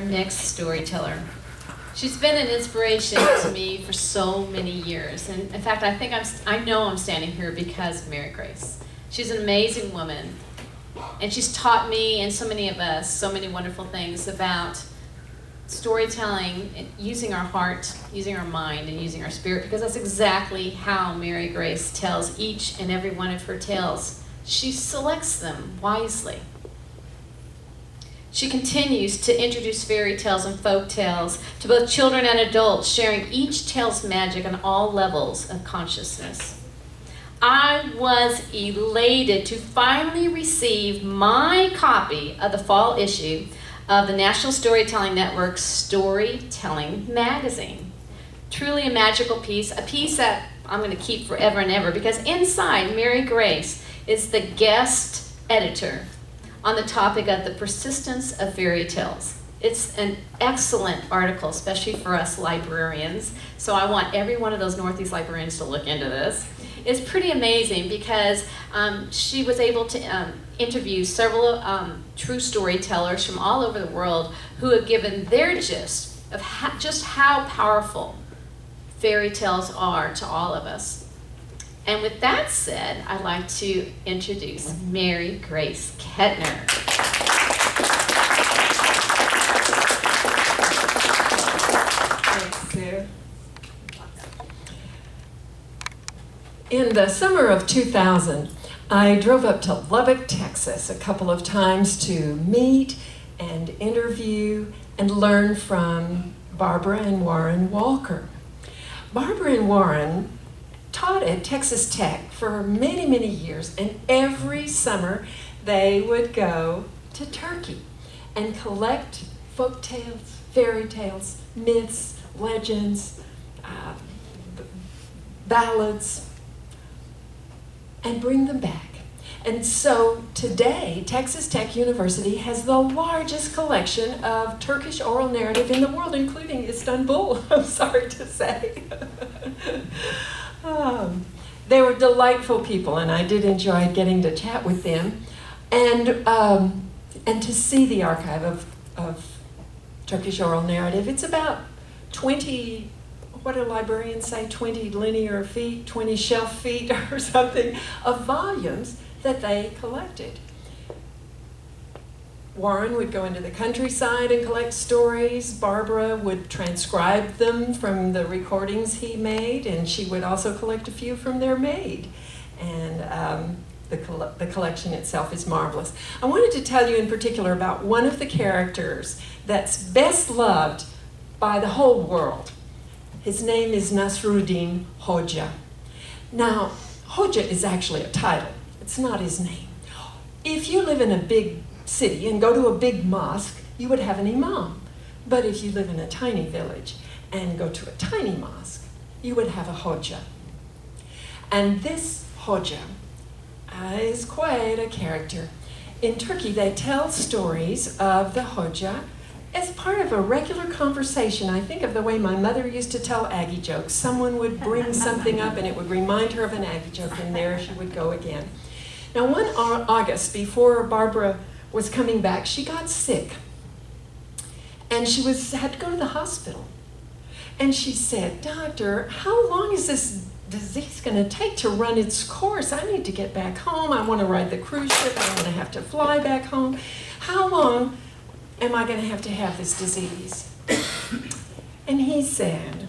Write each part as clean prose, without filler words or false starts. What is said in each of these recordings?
next storyteller. She's been an inspiration to me for so many years. And in fact, I know I'm standing here because of Mary Grace. She's an amazing woman. And she's taught me and so many of us so many wonderful things about storytelling, using our heart, using our mind, and using our spirit, because that's exactly how Mary Grace tells each and every one of her tales. She selects them wisely. She continues to introduce fairy tales and folk tales to both children and adults, sharing each tale's magic on all levels of consciousness. I was elated to finally receive my copy of the fall issue of the National Storytelling Network's Storytelling Magazine. Truly a magical piece, a piece that I'm going to keep forever and ever, because inside, Mary Grace is the guest editor on the topic of the persistence of fairy tales. It's an excellent article, especially for us librarians, so I want every one of those Northeast librarians to look into this. It's pretty amazing because she was able to interview several true storytellers from all over the world who have given their gist of just how powerful fairy tales are to all of us. And with that said, I'd like to introduce Mary Grace Ketner. Thanks, Sue. In the summer of 2000, I drove up to Lubbock, Texas a couple of times to meet and interview and learn from Barbara and Warren Walker. Barbara and Warren taught at Texas Tech for many, many years, and every summer they would go to Turkey and collect folk tales, fairy tales, myths, legends, ballads, and bring them back. And so today, Texas Tech University has the largest collection of Turkish oral narrative in the world, including Istanbul, I'm sorry to say. They were delightful people, and I did enjoy getting to chat with them and to see the archive of Turkish oral narrative. It's about 20, what do librarians say, 20 linear feet, 20 shelf feet or something, of volumes that they collected. Warren would go into the countryside and collect stories. Barbara would transcribe them from the recordings he made, and she would also collect a few from their maid. And the collection itself is marvelous. I wanted to tell you in particular about one of the characters that's best loved by the whole world. His name is Nasruddin Hodja. Now, Hodja is actually a title. It's not his name. If you live in a big city and go to a big mosque, you would have an imam. But if you live in a tiny village and go to a tiny mosque, you would have a Hodja. And this Hodja is quite a character. In Turkey, they tell stories of the Hodja as part of a regular conversation. I think of the way my mother used to tell Aggie jokes. Someone would bring something up and it would remind her of an Aggie joke, and there she would go again. Now, one August, before Barbara was coming back, she got sick. And she had to go to the hospital. And she said, "Doctor, how long is this disease going to take to run its course? I need to get back home. I want to ride the cruise ship. I don't want to have to fly back home. How long am I going to have this disease?" And he said,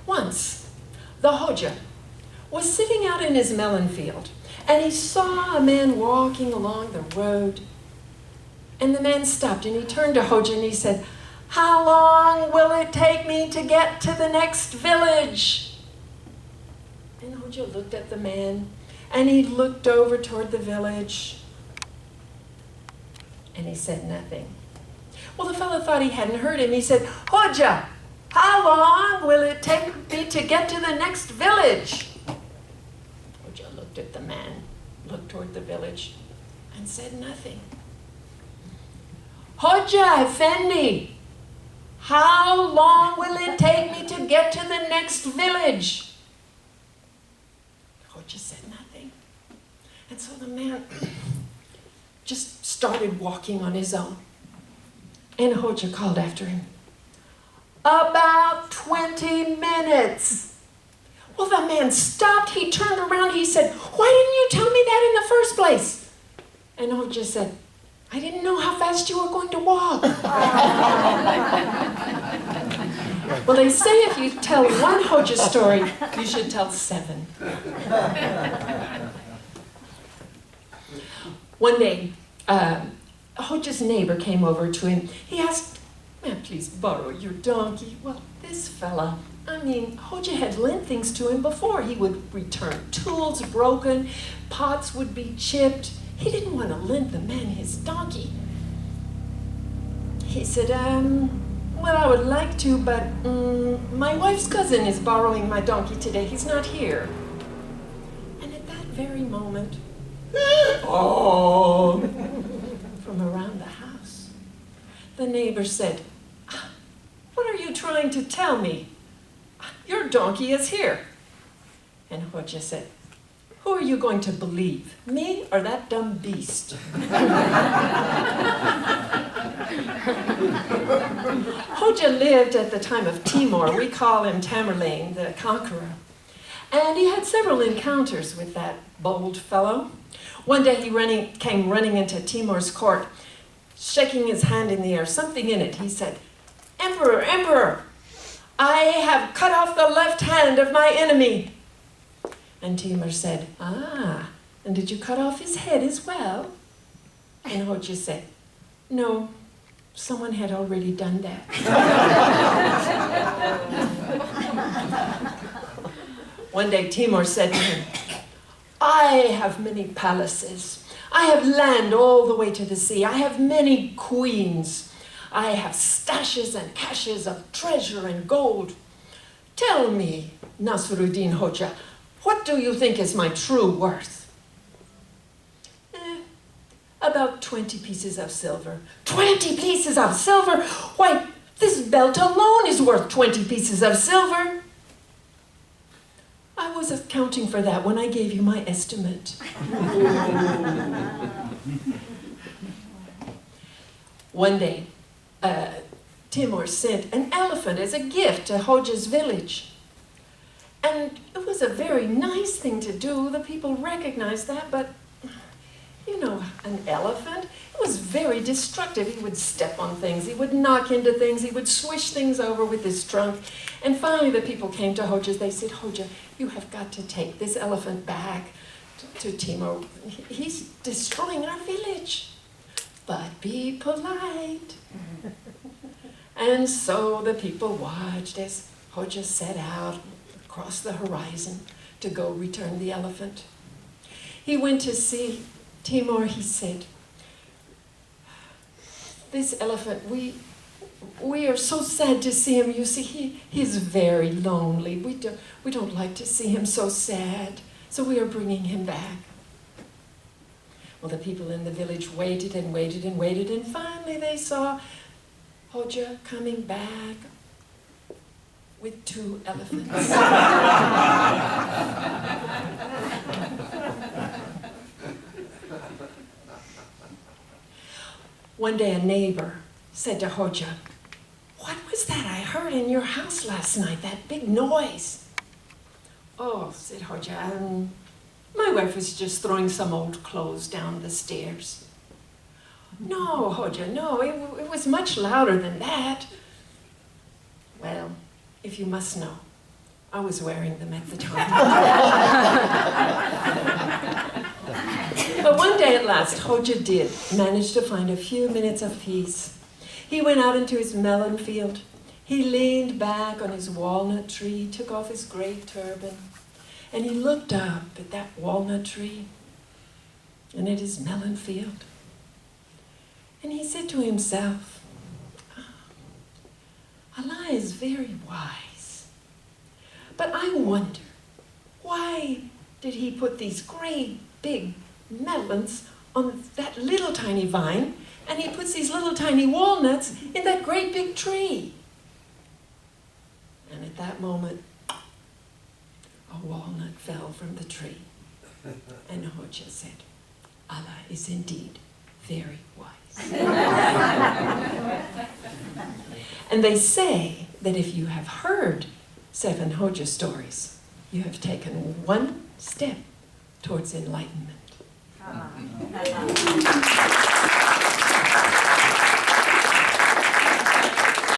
once the Hodja was sitting out in his melon field, and he saw a man walking along the road. And the man stopped, and he turned to Hodja and he said, "How long will it take me to get to the next village?" And Hodja looked at the man, and he looked over toward the village, and he said nothing. Well, the fellow thought he hadn't heard him. He said, "Hodja, how long will it take me to get to the next village?" Hodja looked at the man, looked toward the village, and said nothing. "Hodja Effendi, how long will it take me to get to the next village?" Hodja said nothing. And so the man just started walking on his own. And Hodja called after him, "About 20 minutes. Well, the man stopped. He turned around. He said, "Why didn't you tell me that in the first place?" And Hodja said, "I didn't know how fast you were going to walk." Well, they say if you tell one Hodja story, you should tell 7. One day, Hodja's neighbor came over to him. He asked, "May I please borrow your donkey?" Well, this fella, Hodja had lent things to him before. He would return tools broken, pots would be chipped. He didn't want to lend the man his donkey. He said, "Well, I would like to, but my wife's cousin is borrowing my donkey today. He's not here." And at that very moment, oh, from around the house, the neighbor said, "What are you trying to tell me? Your donkey is here." And Hodja said, "Who are you going to believe, me or that dumb beast?" Hodja lived at the time of Timur. We call him Tamerlane, the conqueror. And he had several encounters with that bold fellow. One day he came running into Timur's court, shaking his hand in the air, something in it. He said, "Emperor, Emperor, I have cut off the left hand of my enemy." And Timur said, "Ah, and did you cut off his head as well?" And Hodja said, "No, someone had already done that." One day Timur said to him, "I have many palaces. I have land all the way to the sea. I have many queens. I have stashes and caches of treasure and gold. Tell me, Nasruddin Hodja, what do you think is my true worth?" "About 20 pieces of silver." "20 pieces of silver? Why, this belt alone is worth 20 pieces of silver." "I was accounting for that when I gave you my estimate." One day, Timur sent an elephant as a gift to Hodja's village. And it was a very nice thing to do. The people recognized that, but you know, an elephant, it was very destructive. He would step on things, he would knock into things, he would swish things over with his trunk. And finally the people came to Hodja. They said, "Hodja, you have got to take this elephant back to Timur. He's destroying our village. But be polite." And so the people watched as Hodja set out across the horizon to go return the elephant. He went to see Timur. He said, "This elephant, we are so sad to see him. You see, he's very lonely. We don't like to see him so sad. So we are bringing him back." Well, the people in the village waited and waited and waited, and finally they saw Hodja coming back with 2 elephants. One day a neighbor said to Hodja, "What was that I heard in your house last night, that big noise?" "Oh," said Hodja, "my wife was just throwing some old clothes down the stairs." "No, Hodja, no, it was much louder than that." "Well, if you must know, I was wearing them at the time." But one day at last, Hodja did manage to find a few minutes of peace. He went out into his melon field. He leaned back on his walnut tree, took off his gray turban, and he looked up at that walnut tree and at his melon field. And he said to himself, "Allah is very wise, but I wonder, why did he put these great big melons on that little tiny vine, and he puts these little tiny walnuts in that great big tree?" And at that moment, a walnut fell from the tree. And Hodja said, "Allah is indeed very wise." And they say that if you have heard 7 Hodja stories, you have taken one step towards enlightenment.